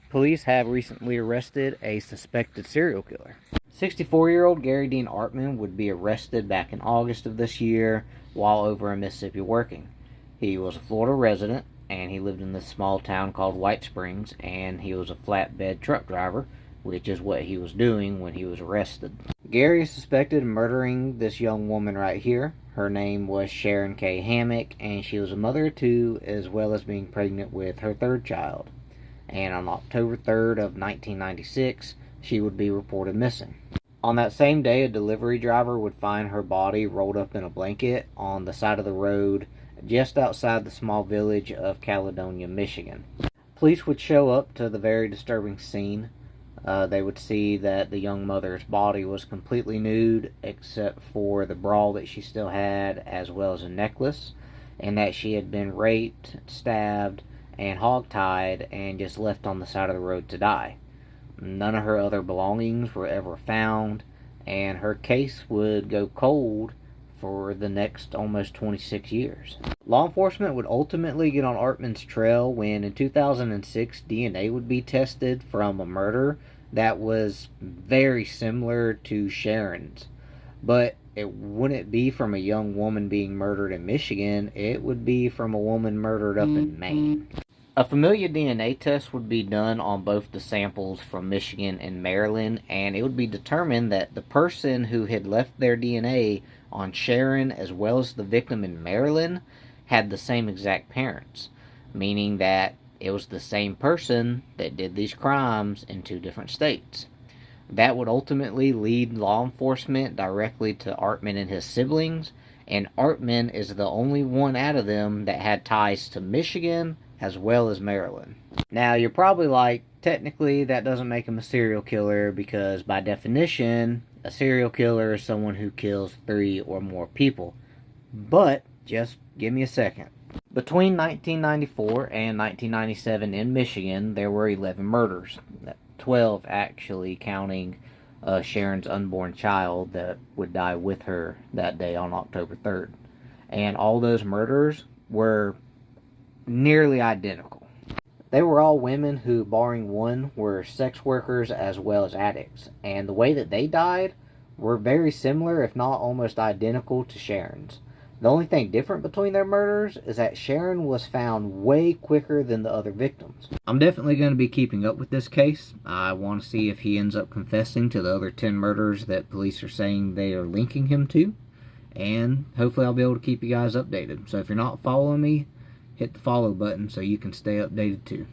Police have recently arrested a suspected serial killer. 64-year-old Gary Dean Artman would be arrested back in August of this year while over in Mississippi working. He was a Florida resident, and he lived in this small town called White Springs, and he was a flatbed truck driver, which is what he was doing when he was arrested. Gary is suspected of murdering this young woman right here. Her name was Sharon K. Hammock, and she was a mother of two, as well as being pregnant with her third child. And on October 3rd of 1996, she would be reported missing. On that same day, a delivery driver would find her body rolled up in a blanket on the side of the road just outside the small village of Caledonia, Michigan. Police would show up to the very disturbing scene. They would see that the young mother's body was completely nude except for the bra that she still had, as well as a necklace, and that she had been raped, stabbed, and hogtied and just left on the side of the road to die. None of her other belongings were ever found, and her case would go cold for the next almost 26 years. Law enforcement would ultimately get on Artman's trail when in 2006 DNA would be tested from a murder that was very similar to Sharon's. But it wouldn't be from a young woman being murdered in Michigan, it would be from a woman murdered up in Maine. A familiar DNA test would be done on both the samples from Michigan and Maryland, and it would be determined that the person who had left their DNA on Sharon as well as the victim in Maryland had the same exact parents, meaning that it was the same person that did these crimes in two different states. That would ultimately lead law enforcement directly to Artman and his siblings, and Artman is the only one out of them that had ties to Michigan as well as Maryland. Now, you're probably like, technically that doesn't make him a serial killer because by definition, a serial killer is someone who kills 3 or more people. But just give me a second. Between 1994 and 1997 in Michigan, there were 11 murders. 12 actually counting Sharon's unborn child that would die with her that day on October 3rd. And all those murders were nearly identical. They were all women who, barring one, were sex workers as well as addicts. And the way that they died were very similar, if not almost identical, to Sharon's. The only thing different between their murders is that Sharon was found way quicker than the other victims. I'm definitely going to be keeping up with this case. I want to see if he ends up confessing to the other 10 murders that police are saying they are linking him to. And hopefully I'll be able to keep you guys updated. So if you're not following me, hit the follow button so you can stay updated too.